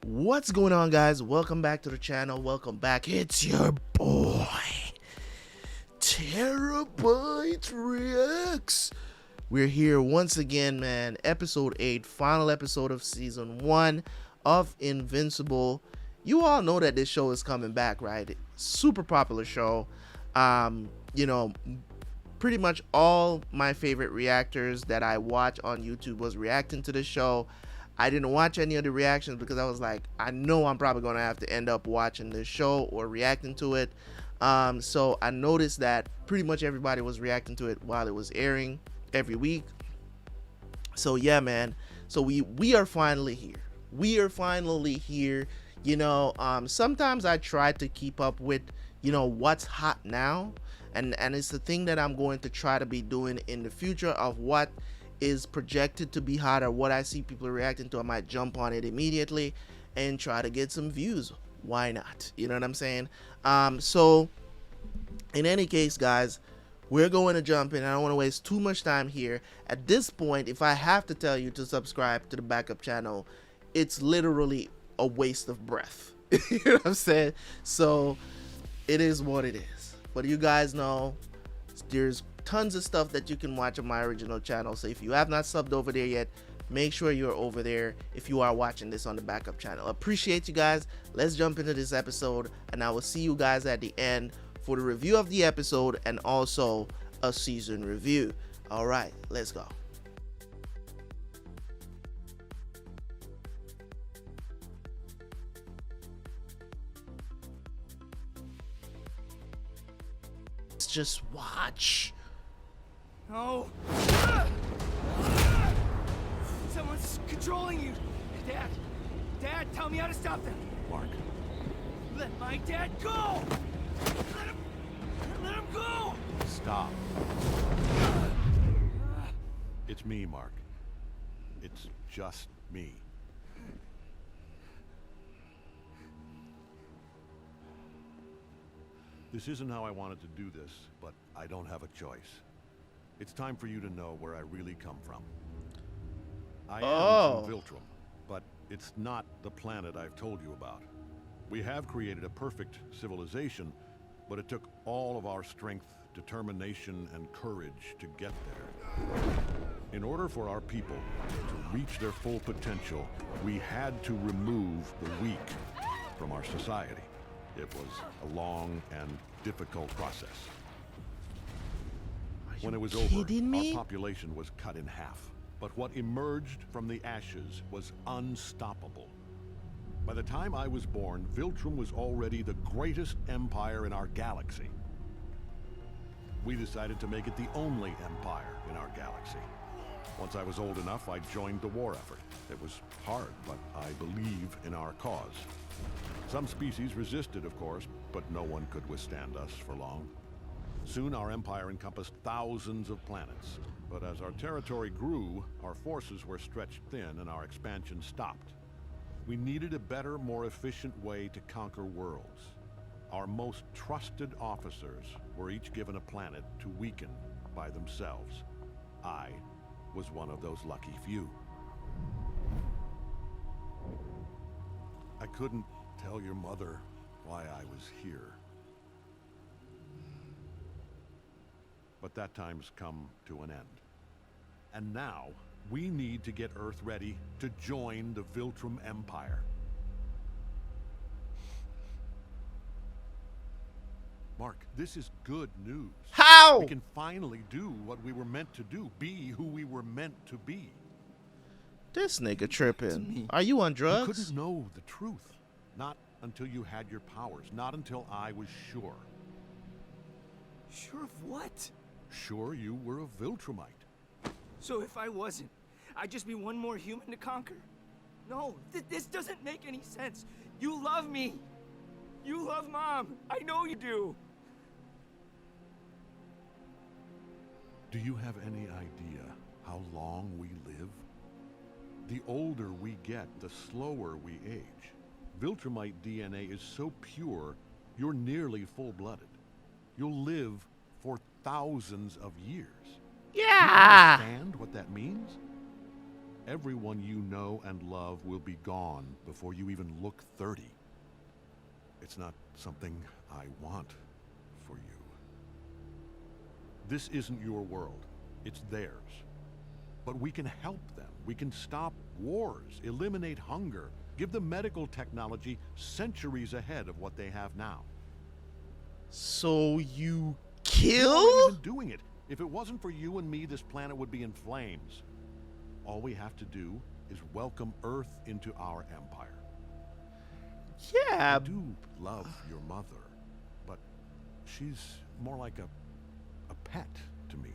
What's going on, guys? Welcome back to the channel. Welcome back. It's your boy Terabyte Reacts. We're here once again, man. Episode 8, final episode of season 1 of Invincible. You all know that this show is coming back, right? Super popular show. You know, pretty much all my favorite reactors that I watch on YouTube was reacting to this show. I didn't watch any of the reactions because I was like, I know I'm probably going to have to end up watching this show or reacting to it. So I noticed that pretty much everybody was reacting to it while it was airing every week. So yeah, man. So we are finally here. We are finally here. You know, sometimes I try to keep up with, what's hot now. And it's the thing that I'm going to try to be doing in the future of what is projected to be hot or what I see people reacting to. I might jump on it immediately and try to get some views. Why not? You know what I'm saying? So in any case, guys, we're going to jump in. I don't want to waste too much time here. At this point, if I have to tell you to subscribe to the backup channel, it's literally a waste of breath. You know what I'm saying? So it is what it is. But you guys know there's tons of stuff that you can watch on my original channel. So if you have not subbed over there yet, make sure you're over there if you are watching this on the backup channel. Appreciate you guys. Let's jump into this episode, and I will see you guys at the end for the review of the episode and also a season review. All right, let's go. Let's just watch. No! Someone's controlling you! Dad! Dad, tell me how to stop them! Mark. Let my dad go! Let him go! Stop. It's me, Mark. It's just me. This isn't how I wanted to do this, but I don't have a choice. It's time for you to know where I really come from. I am from Viltrum, but it's not the planet I've told you about. We have created a perfect civilization, but it took all of our strength, determination, and courage to get there. In order for our people to reach their full potential, we had to remove the weak from our society. It was a long and difficult process. When it was over, our population was cut in half. But what emerged from the ashes was unstoppable. By the time I was born, Viltrum was already the greatest empire in our galaxy. We decided to make it the only empire in our galaxy. Once I was old enough, I joined the war effort. It was hard, but I believe in our cause. Some species resisted, of course, but no one could withstand us for long. Soon our empire encompassed thousands of planets, but as our territory grew, our forces were stretched thin and our expansion stopped. We needed a better, more efficient way to conquer worlds. Our most trusted officers were each given a planet to weaken by themselves. I was one of those lucky few. I couldn't tell your mother why I was here. But that time's come to an end. And now, we need to get Earth ready to join the Viltrum Empire. Mark, this is good news. How? We can finally do what we were meant to do, be who we were meant to be. This nigga tripping. Are you on You drugs? couldn't know the truth. Not until you had your powers. Not until I was sure. Sure of what? Sure you were a Viltrumite. So if I wasn't, I'd just be one more human to conquer? No, this doesn't make any sense. You love me. You love Mom. I know you do. Do you have any idea how long we live? The older we get, the slower we age. Viltrumite DNA is so pure, you're nearly full-blooded. You'll live for thousands of years. Yeah. Do you understand what that means? Everyone you know and love will be gone before you even look 30. It's not something I want for you. This isn't your world. It's theirs. But we can help them. We can stop wars, eliminate hunger, give them medical technology centuries ahead of what they have now. So you We've already kill? been doing it. If it wasn't for you and me, this planet would be in flames. All we have to do is welcome Earth into our empire. Yeah. I do love your mother, but she's more like a pet to me.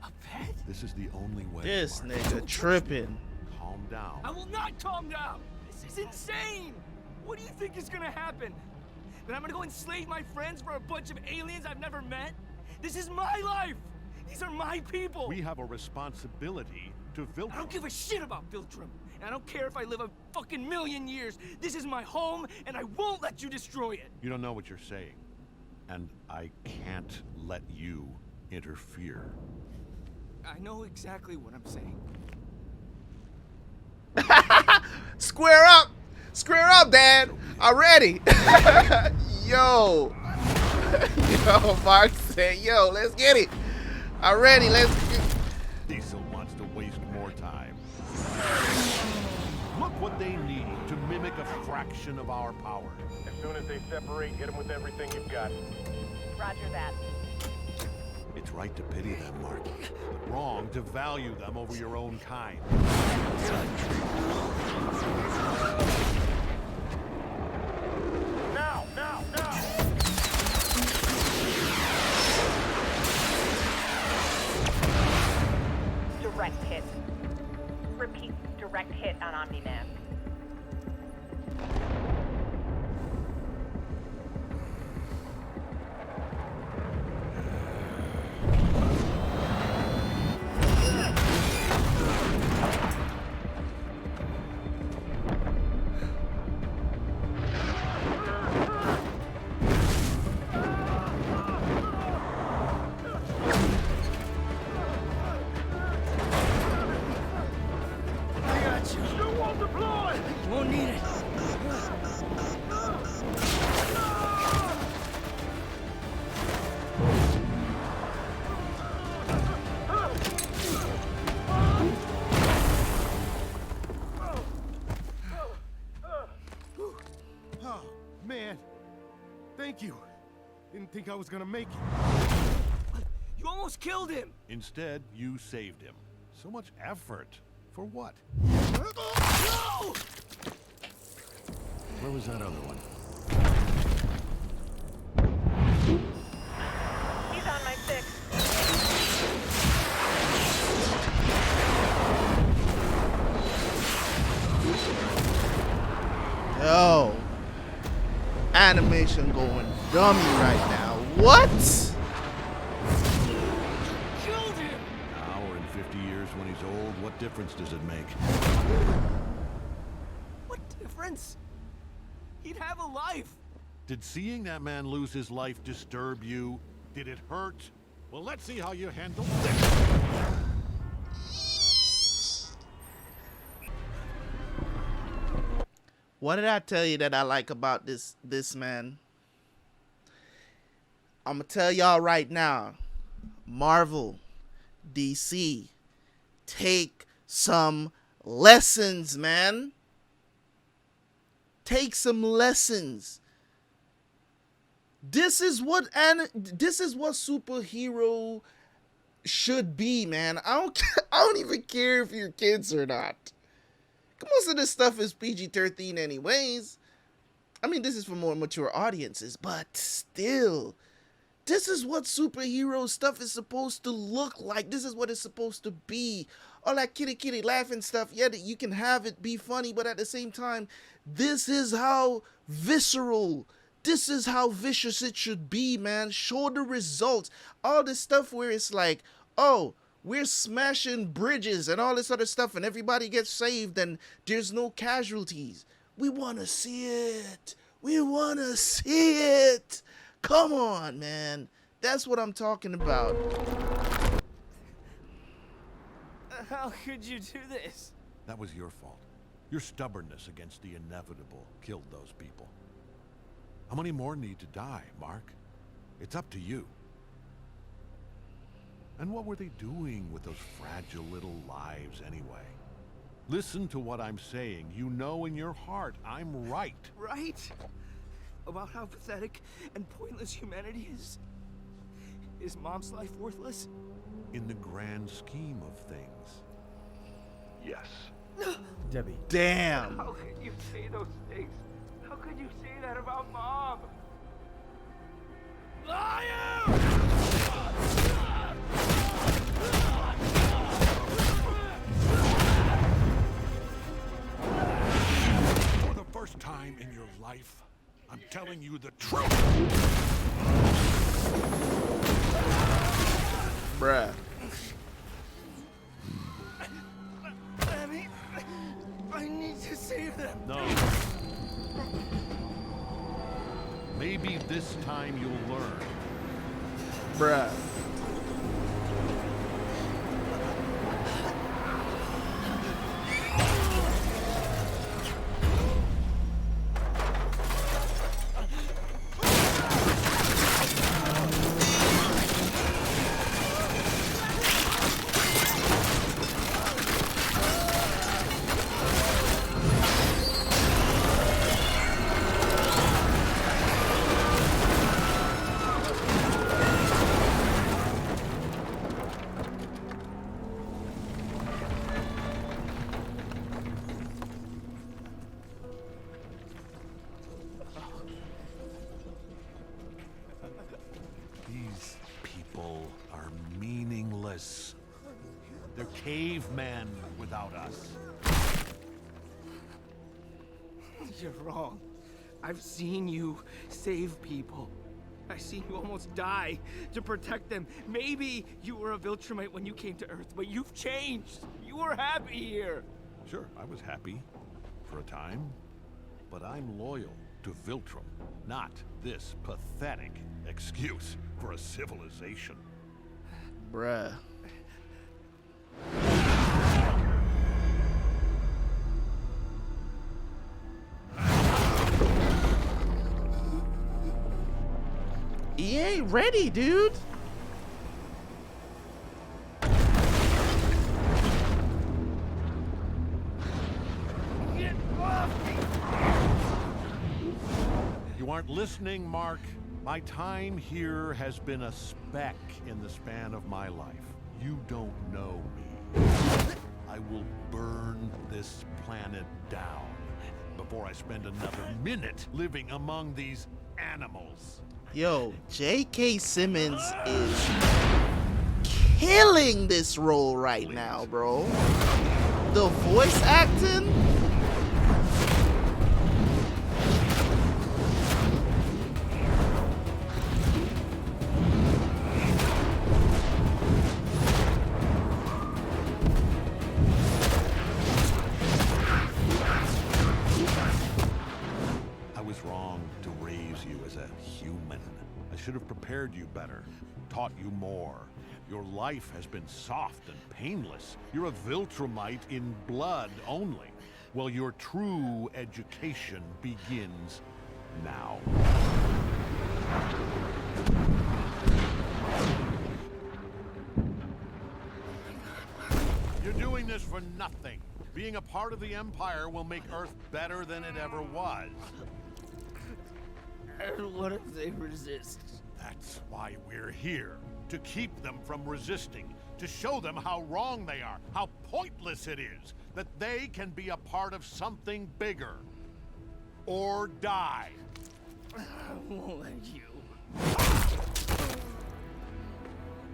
A pet? This is the only way. This Mark. nigga tripping. Calm down. I will not calm down. This is insane. What do you think is gonna happen? That I'm gonna go enslave my friends for a bunch of aliens I've never met? This is my life. These are my people. We have a responsibility to Viltrum. I don't give a shit about Viltrum. And I don't care if I live a fucking million years. This is my home, and I won't let you destroy it. You don't know what you're saying. And I can't let you interfere. I know exactly what I'm saying. Square up! Square up, Dad! Already! Yo! Yo, Mark said, yo, let's get it! Already, let's get... Diesel wants to waste more time. Look what they need to mimic a fraction of our power. As soon as they separate, hit them with everything you've got. Roger that. It's right to pity them, Mark, but wrong to value them over your own kind. Now, now, now! Direct hit. Repeat, direct hit on Omni-Man. I got you. You won't deploy! You won't need it. Oh, man. Thank you. Didn't think I was gonna make it. You almost killed him. Instead, you saved him. So much effort. For what? No! Where was that other one? He's on my 6. Yo. Animation going dummy right now. What? Killed him. Now or in 50 years when he's old, what difference does it make? What difference? He'd have a life. Did seeing that man lose his life disturb you? Did it hurt? Well, let's see how you handle this. What did I tell you that I like about this man? I'm gonna tell y'all right now. Marvel, DC, take some lessons, man. Take some lessons. This is what superhero should be, man. I don't even care if you're kids or not. Most of this stuff is PG-13 anyways. I mean, this is for more mature audiences, but still, this is what superhero stuff is supposed to look like. This is what it's supposed to be. All that kitty laughing stuff, yeah, you can have it be funny, but at the same time, this is how visceral, this is how vicious it should be, man. Show the results. All this stuff where it's like, oh, we're smashing bridges and all this other stuff and everybody gets saved and there's no casualties. We want to see it. We want to see it. Come on, man. That's what I'm talking about. How could you do this? That was your fault. Your stubbornness against the inevitable killed those people. How many more need to die, Mark? It's up to you. And what were they doing with those fragile little lives anyway? Listen to what I'm saying. You know in your heart I'm right. Right? About how pathetic and pointless humanity is? Is Mom's life worthless? In the grand scheme of things, yes. Debbie. Damn. How could you say those things? How could you say that about Mom? Liar! For the first time in your life, I'm telling you the truth. Bruh. Abby, I need to save them. No. Maybe this time you'll learn. Bruh. These people are meaningless. They're cavemen without us. You're wrong. I've seen you save people. I've seen you almost die to protect them. Maybe you were a Viltrumite when you came to Earth, but you've changed. You were happy here. Sure, I was happy for a time, but I'm loyal to Viltrum, not this pathetic excuse for a civilization. Bruh. He ain't ready, dude. Get off me! You aren't listening, Mark. My time here has been a speck in the span of my life. You don't know me. I will burn this planet down before I spend another minute living among these animals. Yo, J.K. Simmons is killing this role right now, bro. The voice acting. I was wrong to raise you as a human. I should have prepared you better, taught you more. Your life has been soft and painless. You're a Viltrumite in blood only. Well, your true education begins now. You're doing this for nothing. Being a part of the Empire will make Earth better than it ever was. And what if they resist? That's why we're here. To keep them from resisting. To show them how wrong they are. How pointless it is. That they can be a part of something bigger. Or die. I won't let you.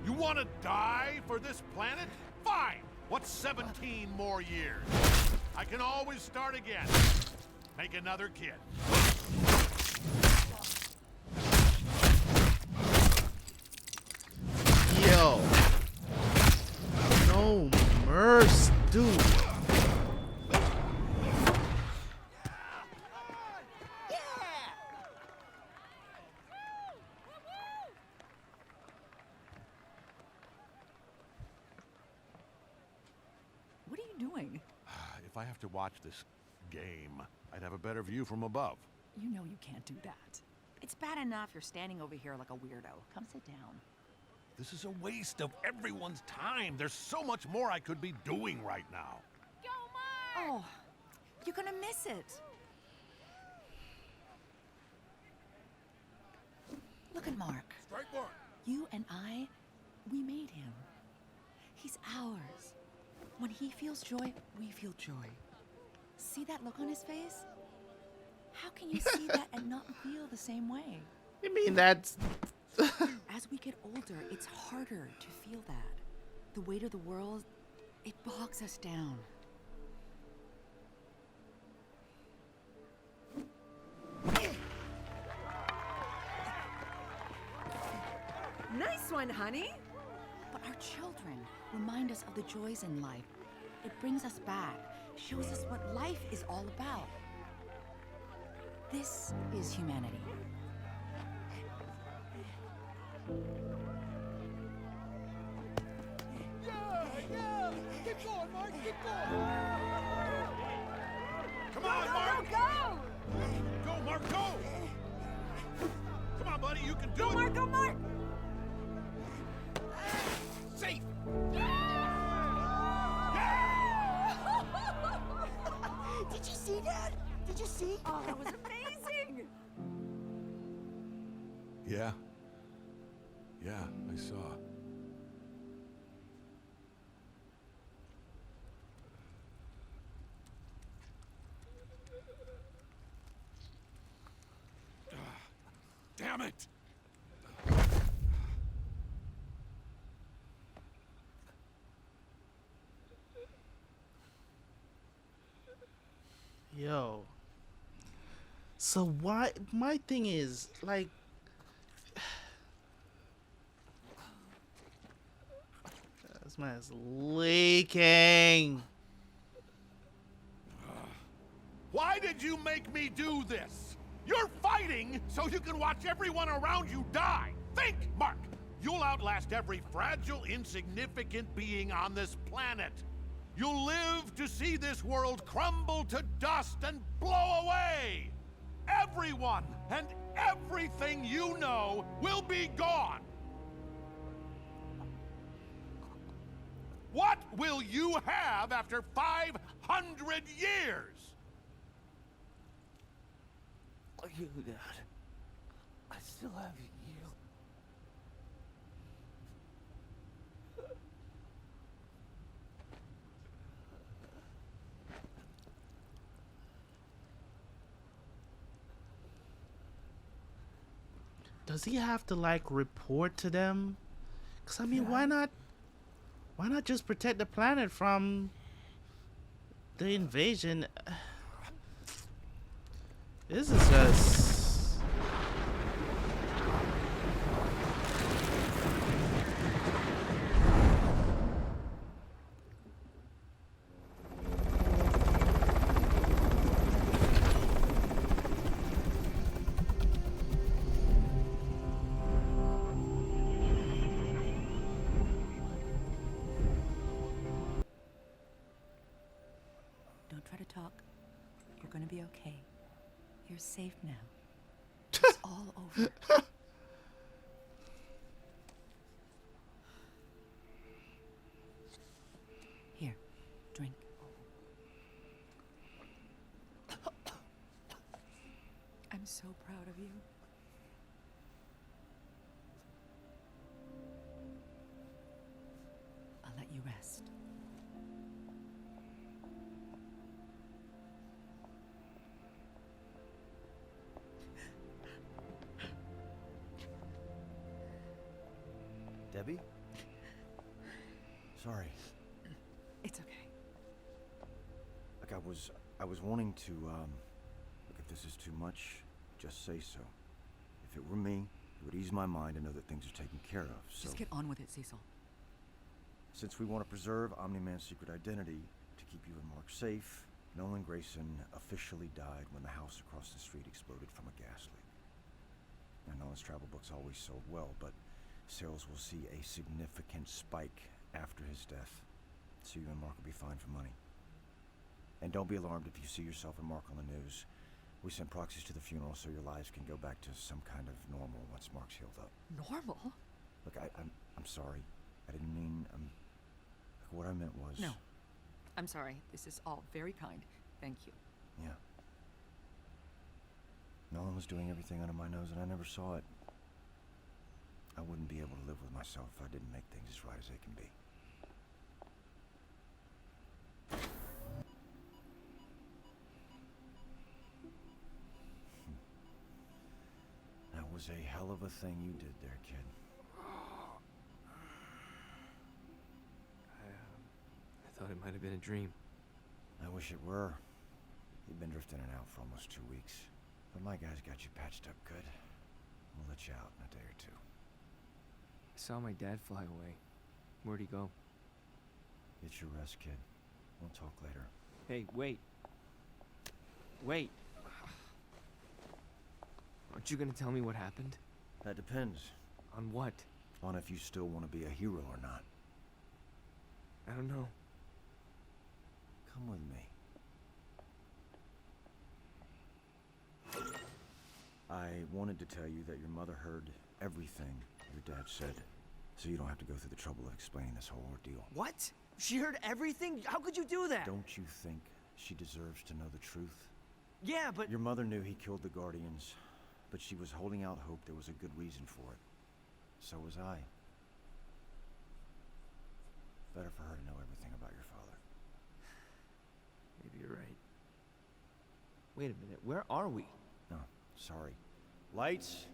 You want to die for this planet? Fine. What's 17 more years? I can always start again. Make another kid. Yo. No mercy, dude. What are you doing? If I have to watch this game, I'd have a better view from above. You know you can't do that. It's bad enough you're standing over here like a weirdo. Come sit down. This is a waste of everyone's time. There's so much more I could be doing right now. Oh, you're gonna miss it. Look at Mark. Strike one. You and I, we made him. He's ours. When he feels joy, we feel joy. See that look on his face? How can you see that and not feel the same way? You mean that's... As we get older, it's harder to feel that. The weight of the world, it bogs us down. Nice one, honey. But our children remind us of the joys in life. It brings us back, shows us what life is all about. This is humanity. Yeah! Keep going, Mark, keep going! Come on, Mark! Go! Go, Mark, go! Come on, buddy, you can do it! Mark, go, Mark! Safe! Did you see that? Did you see? Oh, that was amazing! Yeah. Yeah, I saw. Damn it! Yo. So why... My thing is, like... This man's leaking. Why did you make me do this? You're fighting so you can watch everyone around you die. Think, Mark. You'll outlast every fragile, insignificant being on this planet. You'll live to see this world crumble to dust and blow away. Everyone and everything you know will be gone. What will you have after 500 years? You, Dad. I still have you. Does he have to like report to them? Cause I mean, why not just protect the planet from the invasion? This is just... Don't try to talk. You're gonna be okay. You're safe now. It's all over. Here, drink. I'm so proud of you. I'll let you rest. Debbie? Sorry. It's okay. Like I was wanting to, look, if this is too much, just say so. If it were me, it would ease my mind to know that things are taken care of, so... Just get on with it, Cecil. Since we want to preserve Omni-Man's secret identity, to keep you and Mark safe, Nolan Grayson officially died when the house across the street exploded from a gas leak. Now, Nolan's travel books always sold well, but sales will see a significant spike after his death, so you and Mark will be fine for money. And don't be alarmed if you see yourself and Mark on the news. We sent proxies to the funeral so your lives can go back to some kind of normal once Mark's healed up. Normal? Look, I'm sorry. I didn't mean, what I meant was... No. I'm sorry. This is all very kind. Thank you. Yeah. Nolan was doing everything under my nose and I never saw it. I wouldn't be able to live with myself if I didn't make things as right as they can be. That was a hell of a thing you did there, kid. I thought it might have been a dream. I wish it were. You've been drifting in and out for almost 2 weeks. But my guys got you patched up good. We'll let you out in a day or two. I saw my dad fly away. Where'd he go? Get your rest, kid. We'll talk later. Hey, wait. Wait. Aren't you gonna tell me what happened? That depends. On what? On if you still want to be a hero or not. I don't know. Come with me. I wanted to tell you that your mother heard everything your dad said, so you don't have to go through the trouble of explaining this whole ordeal. What? She heard everything? How could you do that? Don't you think she deserves to know the truth? Yeah, but... Your mother knew he killed the Guardians, but she was holding out hope there was a good reason for it. So was I. Better for her to know everything about your father. Maybe you're right. Wait a minute, where are we? No, sorry. Lights?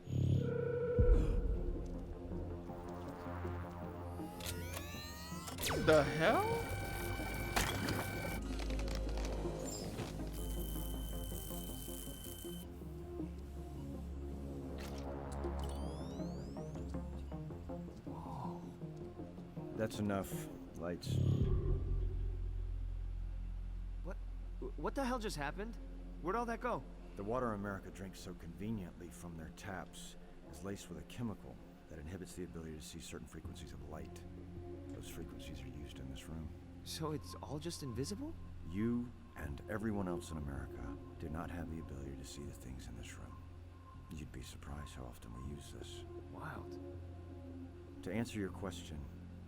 The hell? That's enough. Lights. What the hell just happened? Where'd all that go? The water America drinks so conveniently from their taps is laced with a chemical that inhibits the ability to see certain frequencies of light. Those frequencies are used in this room. So it's all just invisible? You and everyone else in America do not have the ability to see the things in this room. You'd be surprised how often we use this. Wild. To answer your question,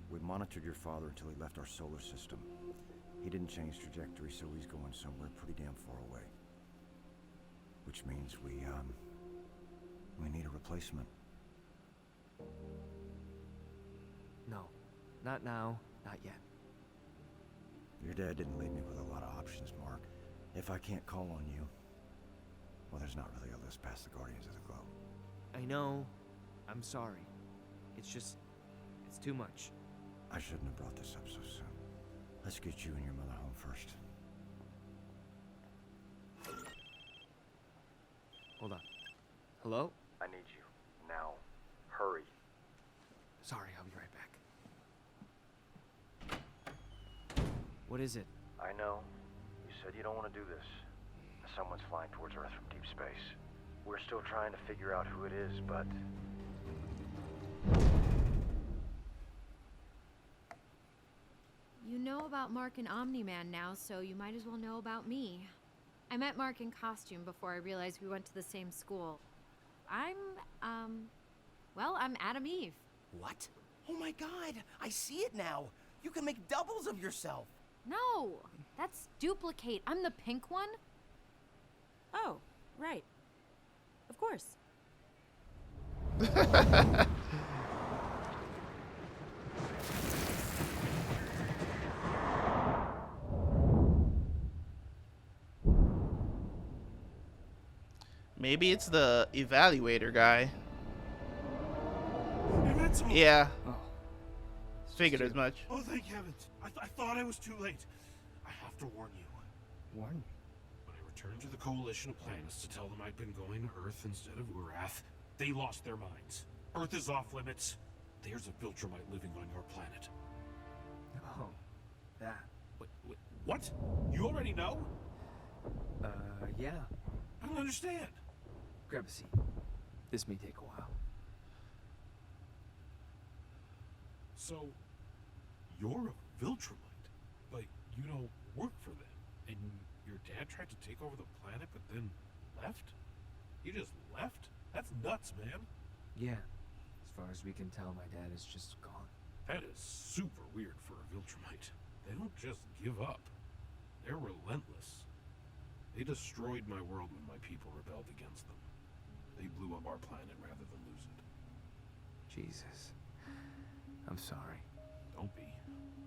we monitored your father until he left our solar system. He didn't change trajectory, so he's going somewhere pretty damn far away. Which means we need a replacement. No. Not now. Not yet. Your dad didn't leave me with a lot of options, Mark. If I can't call on you, well, there's not really a list past the Guardians of the Globe. I know. I'm sorry. It's just... it's too much. I shouldn't have brought this up so soon. Let's get you and your mother home first. Hold on. Hello? I need you. Now. Hurry. Sorry, I'll be right back. What is it? I know. You said you don't want to do this. Someone's flying towards Earth from deep space. We're still trying to figure out who it is, but... You know about Mark and Omni-Man now, so you might as well know about me. I met Mark in costume before I realized we went to the same school. Well, I'm Adam Eve. What? Oh my god, I see it now. You can make doubles of yourself. No, that's Duplicate. I'm the pink one. Oh, right. Of course. Maybe it's the evaluator guy. Invincible! Yeah, Oh. figured as much. Oh, thank heavens. I thought I was too late. I have to warn you. Warren? When I returned to the coalition of planets to tell them I'd been going to Earth instead of Urath, they lost their minds. Earth is off limits. There's a Viltrumite living on your planet. Oh. That. What? You already know? Yeah. I don't understand. Grab a seat. This may take a while. So, you're a Viltrumite, but you don't work for them, and Your dad tried to take over the planet, but then left? He just left? That's nuts, man. Yeah. As far as we can tell, my dad is just gone. That is super weird for a Viltrumite. They don't just give up. They're relentless. They destroyed my world when my people rebelled against them. They blew up our planet rather than lose it. Jesus. I'm sorry. Don't be.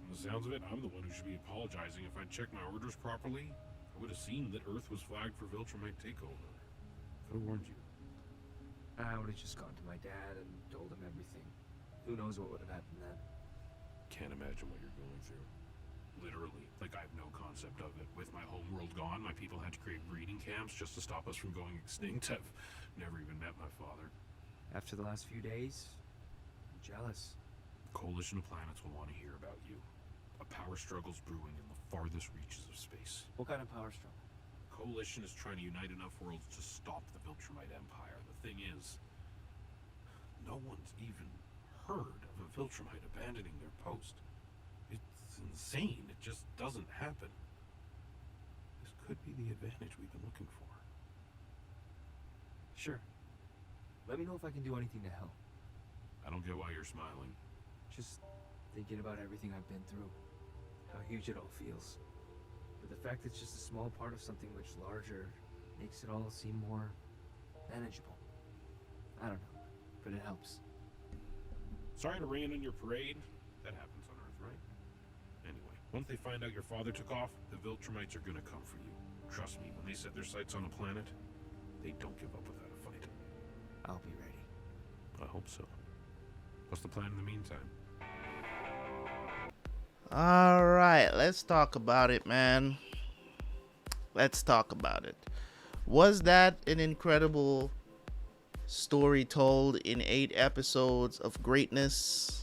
From the sounds of it, I'm the one who should be apologizing. If I'd checked my orders properly, I would have seen that Earth was flagged for Viltrumite takeover. Could have warned you. I would have just gone to my dad and told him everything. Who knows what would have happened then. Can't imagine what you're going through. Literally. Like, I have no concept of it. With my homeworld gone, my people had to create breeding camps just to stop us from going extinct. I've never even met my father. After the last few days, I'm jealous. The coalition of planets will want to hear about you. A power struggle's brewing in the farthest reaches of space. What kind of power struggle? The coalition is trying to unite enough worlds to stop the Viltrumite Empire. The thing is, no one's even heard of a Viltrumite abandoning their post. It's insane. It just doesn't happen. This could be the advantage we've been looking for. Sure. Let me know if I can do anything to help. I don't get why you're smiling. Just thinking about everything I've been through. How huge it all feels. But the fact it's just a small part of something much larger makes it all seem more manageable. I don't know, but it helps. Sorry to rain on your parade. That happens on Earth, right? Anyway, once they find out your father took off, the Viltrumites are gonna come for you. Trust me, when they set their sights on a planet, they don't give up without a fight. I'll be ready. I hope so. What's the plan in the meantime? All right, let's talk about it, man. Let's talk about it. Was that an incredible story told in 8 episodes of greatness?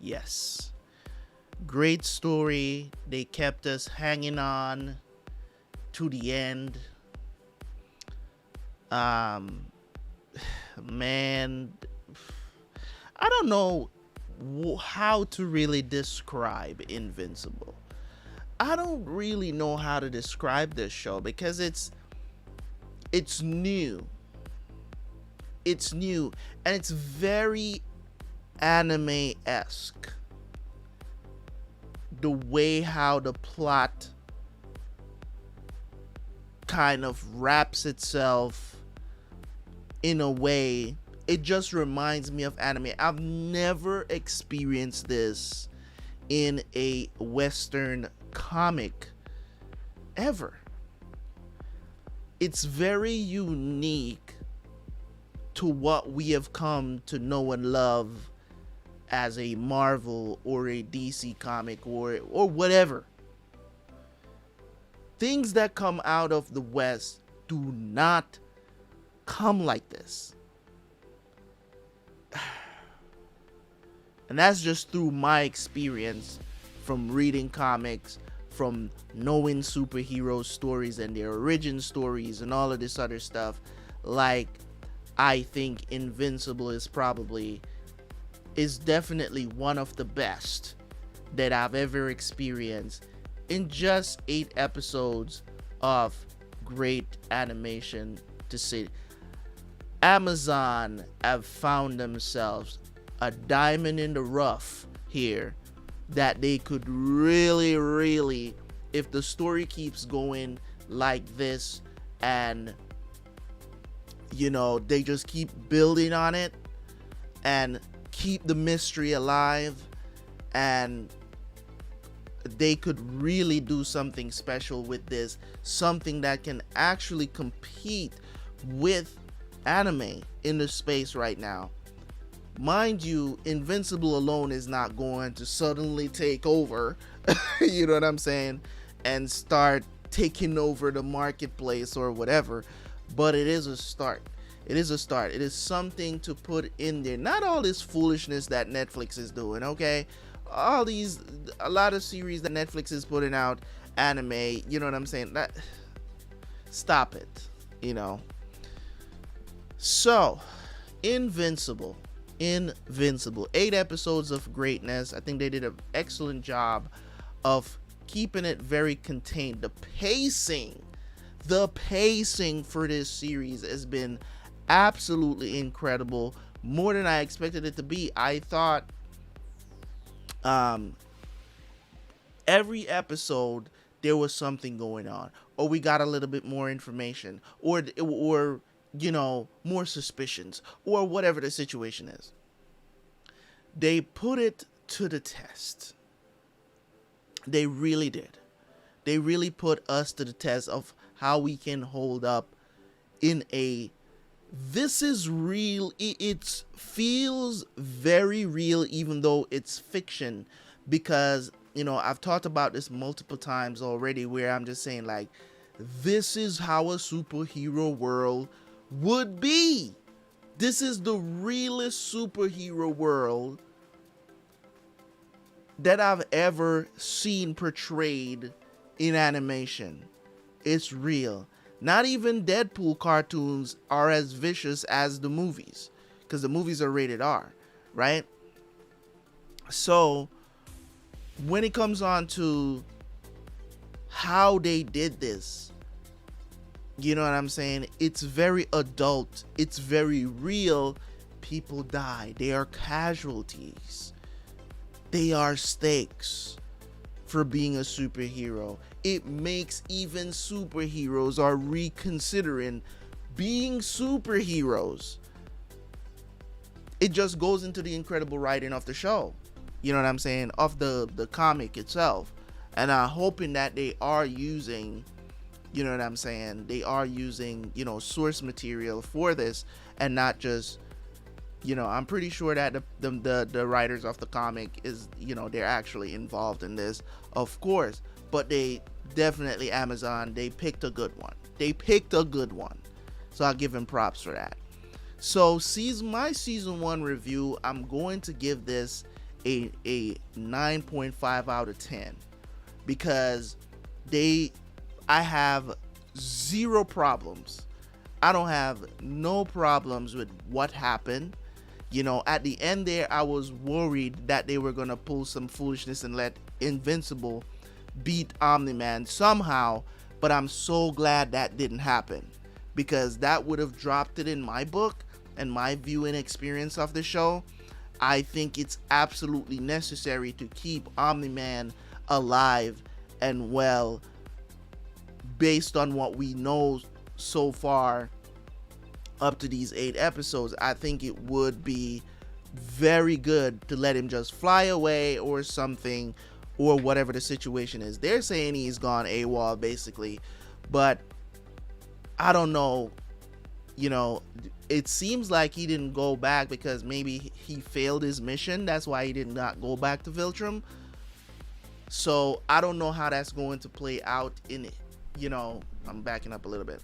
Yes. Great story. They kept us hanging on to the end. Man, I don't know how to really describe Invincible. I don't really know how to describe this show because it's new. It's new and it's very anime-esque. The way how the plot kind of wraps itself in a way, it just reminds me of anime. I've never experienced this in a Western comic ever. It's very unique to what we have come to know and love as a Marvel or a DC comic or whatever. Things that come out of the West do not come like this. And that's just through my experience from reading comics, from knowing superhero stories and their origin stories and all of this other stuff. Like, I think Invincible is definitely one of the best that I've ever experienced in just 8 episodes of great animation to see. Amazon have found themselves a diamond in the rough here that they could really, if the story keeps going like this and they just keep building on it and keep the mystery alive, and they could really do something special with this, something that can actually compete with anime in the space right now. Mind you, Invincible alone is not going to suddenly take over, you know what I'm saying, and start taking over the marketplace or whatever, but it is a start. It is a start. It is something to put in there. Not all this foolishness that Netflix is doing, okay? A lot of series that Netflix is putting out, anime, you know what I'm saying? Stop it, So, Invincible, 8 episodes of greatness. I think they did an excellent job of keeping it very contained. The pacing for this series has been absolutely incredible, more than I expected it to be. I thought every episode there was something going on, or we got a little bit more information, or you know, more suspicions, or whatever the situation is. They put it to the test. They really did. They really put us to the test of how we can hold up in a, this is real. It feels very real, even though it's fiction, because, you know, I've talked about this multiple times already, where I'm just saying, like, this is how a superhero world would be. This is the realest superhero world that I've ever seen portrayed in animation. It's real. Not even Deadpool cartoons are as vicious as the movies, because the movies are rated R, right? So when it comes on to how they did this, you know what I'm saying? It's very adult. It's very real. People die. They are casualties. They are stakes for being a superhero. It makes even superheroes are reconsidering being superheroes. It just goes into the incredible writing of the show. You know what I'm saying? Of the comic itself. And I'm hoping that they are using, you know what I'm saying, they are using, you know, source material for this, and not just, you know, I'm pretty sure that the writers of the comic is, you know, they're actually involved in this, of course, but they definitely, Amazon, they picked a good one. So I'll give him props for that. So my season 1 review, I'm going to give this a 9.5 out of 10, because I have zero problems. I don't have no problems with what happened. You know, at the end there, I was worried that they were going to pull some foolishness and let Invincible beat Omni-Man somehow, but I'm so glad that didn't happen, because that would have dropped it in my book and my viewing experience of the show. I think it's absolutely necessary to keep Omni-Man alive and well, based on what we know so far up to these 8 episodes. I think it would be very good to let him just fly away or something, or whatever the situation is. They're saying he's gone AWOL basically, but I don't know. You know, it seems like he didn't go back because maybe he failed his mission. That's why he did not go back to Viltrum. So I don't know how that's going to play out in it. You know, I'm backing up a little bit.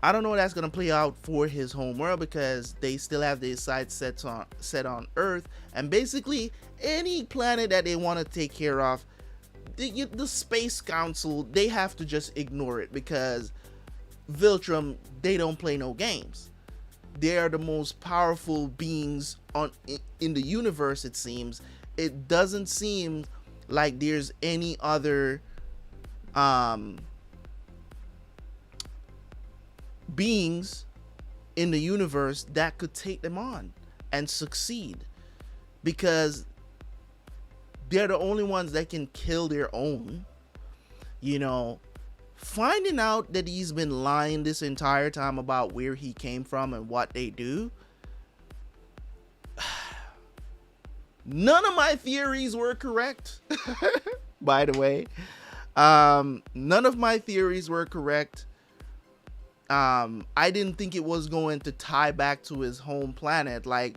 I don't know how that's going to play out for his home world, because they still have their sights set on Earth, and basically any planet that they want to take care of, the Space Council, they have to just ignore it, because Viltrum, they don't play no games. They are the most powerful beings in the universe, it seems. It doesn't seem like there's any other beings in the universe that could take them on and succeed, because they're the only ones that can kill their own. You know, finding out that he's been lying this entire time about where he came from and what they do, none of my theories were correct. By the way, none of my theories were correct. I didn't think it was going to tie back to his home planet. Like,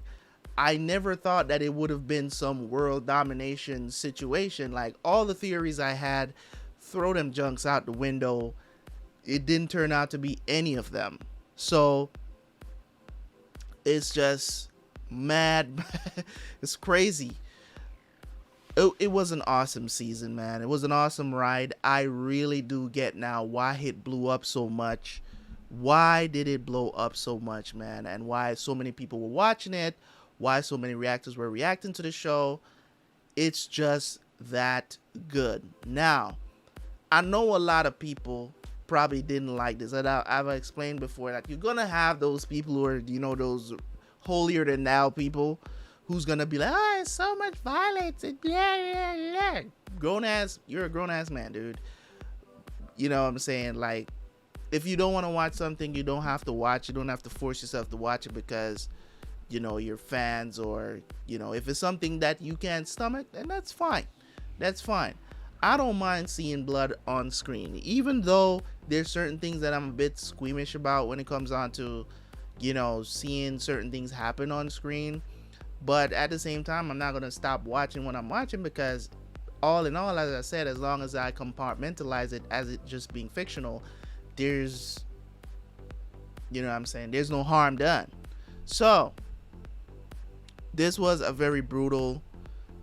I never thought that it would have been some world domination situation. Like, all the theories I had, throw them junks out the window. It didn't turn out to be any of them. So it's just mad. It's crazy. It was an awesome season, man. It was an awesome ride. I really do get now why it blew up so much. Why did it blow up so much, man? And why so many people were watching it, why so many reactors were reacting to the show. It's just that good. Now, I know a lot of people probably didn't like this. And I've explained before, like, you're gonna have those people who are, those holier than thou people who's gonna be like, oh, it's so much violence and blah, blah, blah. You're a grown ass man, dude. You know what I'm saying? Like, if you don't want to watch something, you don't have to watch. You don't have to force yourself to watch it because, you're fans, or, if it's something that you can't stomach, then that's fine. That's fine. I don't mind seeing blood on screen, even though there's certain things that I'm a bit squeamish about when it comes on to, seeing certain things happen on screen. But at the same time, I'm not going to stop watching what I'm watching, because all in all, as I said, as long as I compartmentalize it as it just being fictional, there's, there's no harm done. So this was a very brutal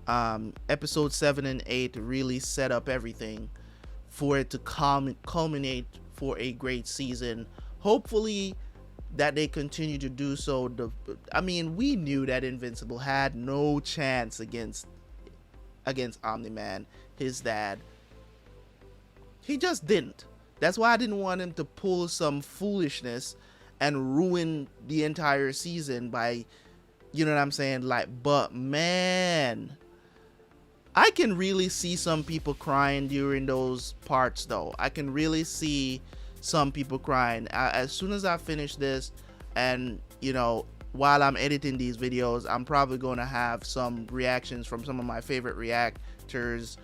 episode 7 and 8 really set up everything for it to culminate for a great season. Hopefully that they continue to do so. We knew that Invincible had no chance against Omni-Man, his dad. He just didn't. That's why I didn't want him to pull some foolishness and ruin the entire season by, but man, I can really see some people crying during those parts, though. I can really see some people crying. As soon as I finish this, and, while I'm editing these videos, I'm probably going to have some reactions from some of my favorite reactors,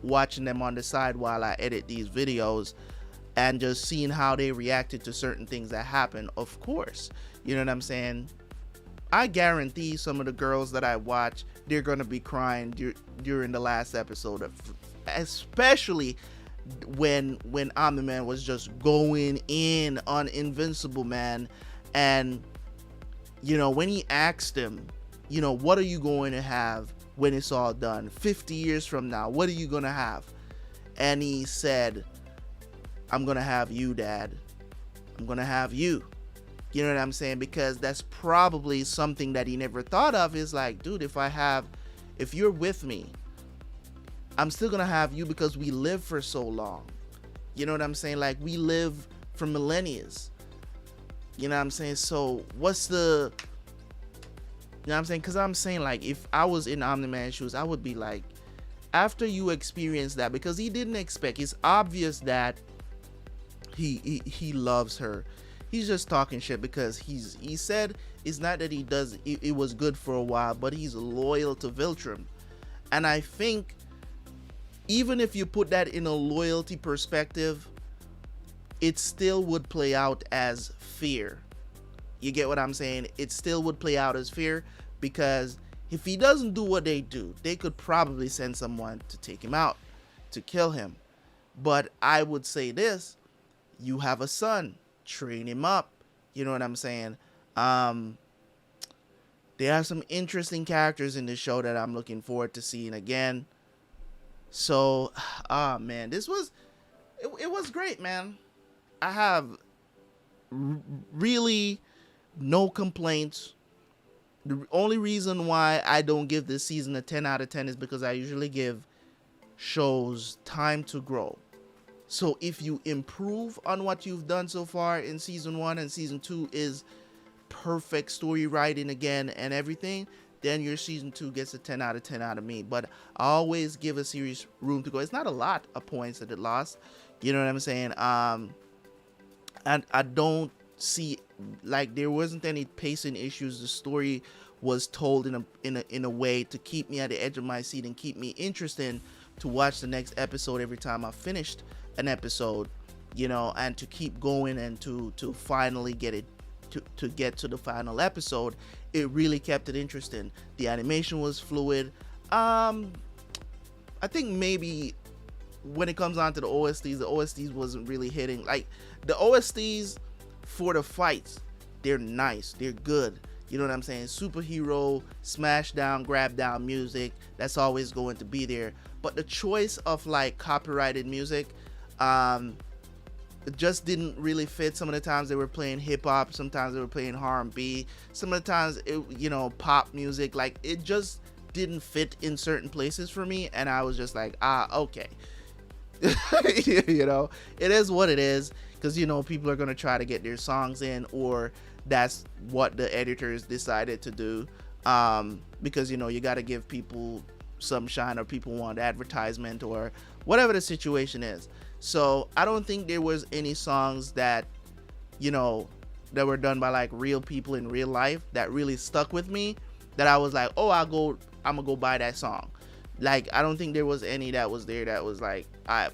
watching them on the side while I edit these videos, and just seeing how they reacted to certain things that happen. Of course, you know what I'm saying? I guarantee some of the girls that I watch, they're going to be crying during the last episode, especially when Omni-Man was just going in on Invincible, man. And, when he asked him, what are you going to have when it's all done? 50 years from now, what are you going to have? And he said, I'm going to have you, Dad. I'm going to have you. You know what I'm saying? Because that's probably something that he never thought of, is like, dude, if you're with me, I'm still going to have you, because we live for so long. You know what I'm saying? Like, we live for millennia. You know what I'm saying? So what's the, you know what I'm saying? Because I'm saying, like, if I was in Omni-Man's shoes, I would be like, after you experience that, because he didn't expect, it's obvious that he loves her. He's just talking shit because he said it's not that he does it was good for a while, but he's loyal to Viltrum. And I think even if you put that in a loyalty perspective, it still would play out as fear. You get what I'm saying? It still would play out as fear, because if he doesn't do what they do, they could probably send someone to take him out, to kill him. But I would say this, you have a son, train him up. You know what I'm saying? There are some interesting characters in this show that I'm looking forward to seeing again. So, man, it was great, man. I have really no complaints. The only reason why I don't give this season a 10 out of 10 is because I usually give shows time to grow. So if you improve on what you've done so far in season 1, and season 2 is perfect story writing again and everything, then your season 2 gets a 10 out of 10 out of me. But I always give a series room to go. It's not a lot of points that it lost. You know what I'm saying? And I don't see, like, there wasn't any pacing issues. The story was told in a way to keep me at the edge of my seat and keep me interested to watch the next episode every time I finished an episode, and to keep going and to finally get it to get to the final episode. It really kept it interesting. The animation was fluid. I think maybe when it comes on to the OSTs wasn't really hitting. Like, the OSTs for the fights, they're nice, they're good. You know what I'm saying? Superhero, smash down, grab down music, that's always going to be there. But the choice of, like, copyrighted music, it just didn't really fit. Some of the times they were playing hip-hop, sometimes they were playing R&B, some of the times pop music. Like, it just didn't fit in certain places for me, and I was just like, okay. You know, it is what it is, because you know people are gonna try to get their songs in, or that's what the editors decided to do, because you know you got to give people some shine, or people want advertisement, or whatever the situation is. So I don't think there was any songs that, you know, that were done by like real people in real life that really stuck with me, that I was like, oh, I'm gonna go buy that song. Like, I don't think there was any that was there that was like,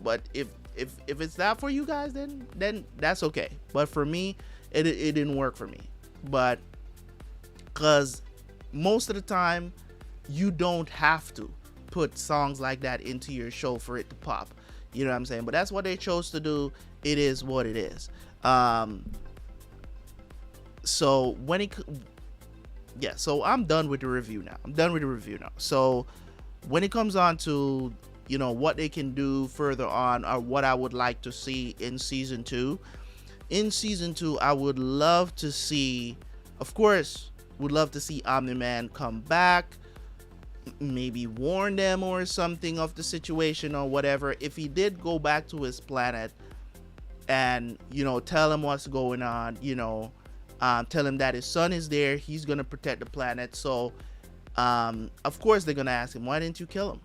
but if it's that for you guys, then that's okay. But for me, it didn't work for me. But because most of the time, you don't have to put songs like that into your show for it to pop. You know what I'm saying? But that's what they chose to do. It is what it is. So so I'm done with the review now. So when it comes on to, you know, what they can do further on, or what I would like to see in season 2. In season 2, I would love to see, of course, would love to see Omni-Man come back, maybe warn them or something of the situation or whatever. If he did go back to his planet and, you know, tell him what's going on, you know, tell him that his son is there, he's gonna protect the planet. So of course they're gonna ask him, why didn't you kill him?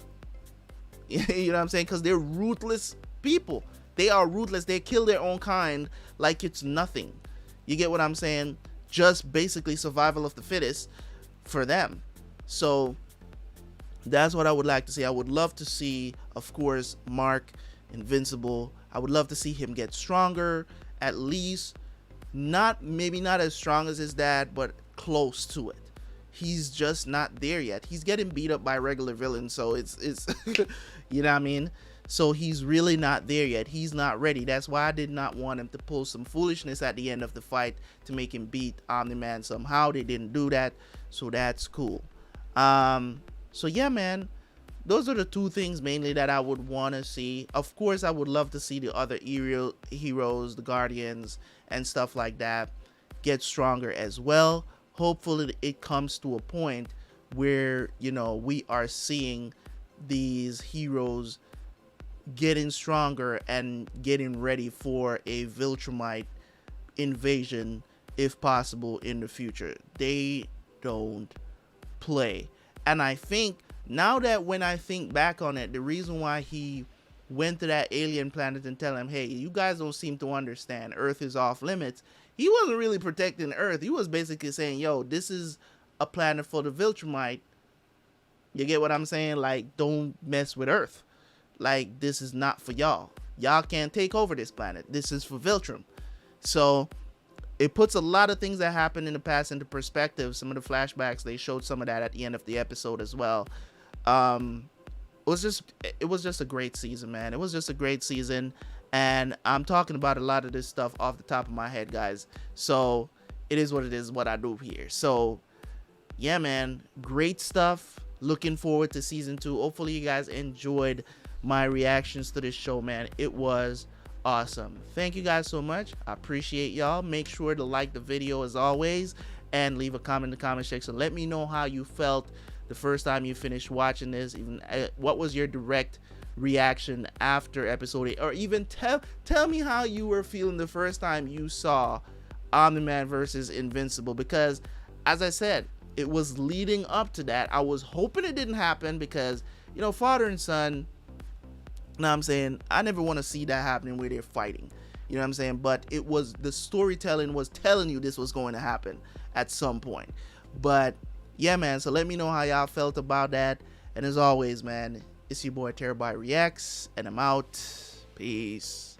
You know what I'm saying? Because they're ruthless people. They are ruthless. They kill their own kind like it's nothing. You get what I'm saying? Just basically survival of the fittest for them. So that's what I would like to see. I would love to see, of course, Mark Invincible. I would love to see him get stronger, at least. Maybe not as strong as his dad, but close to it. He's just not there yet. He's getting beat up by regular villains, so it's you know what I mean? So he's really not there yet. He's not ready. That's why I did not want him to pull some foolishness at the end of the fight to make him beat Omni-Man somehow. They didn't do that, so that's cool. So yeah, man, those are the two things mainly that I would want to see. Of course, I would love to see the other heroes, the Guardians and stuff like that, get stronger as well. Hopefully it comes to a point where, you know, we are seeing these heroes getting stronger and getting ready for a Viltrumite invasion, if possible, in the future. They don't play. And I think now that when I think back on it, the reason why he went to that alien planet and tell him, hey, you guys don't seem to understand, Earth is off limits, he wasn't really protecting Earth. He was basically saying, yo, this is a planet for the Viltrumite. You get what I'm saying? Like, don't mess with Earth. Like, this is not for y'all. Y'all can't take over this planet. This is for Viltrum. So it puts a lot of things that happened in the past into perspective. Some of the flashbacks, they showed some of that at the end of the episode as well. It was just a great season, man. It was just a great season, and I'm talking about a lot of this stuff off the top of my head, guys. So it is what it is, what I do here. So yeah, man, great stuff. Looking forward to season 2. Hopefully you guys enjoyed my reactions to this show, man. It was awesome. Thank you guys so much. I appreciate y'all. Make sure to like the video as always, and leave a comment in the comment section. Let me know how you felt the first time you finished watching this. Even what was your direct reaction after episode 8, or even tell me how you were feeling the first time you saw Omni-Man versus Invincible, because as I said, it was leading up to that. I was hoping it didn't happen because, you know, father and son, you know what I'm saying, I never want to see that happening where they're fighting, you know what I'm saying, but it was, the storytelling was telling you this was going to happen at some point. But yeah, man, so let me know how y'all felt about that. And as always, man, it's your boy Terabyte Reacts, and I'm out. Peace.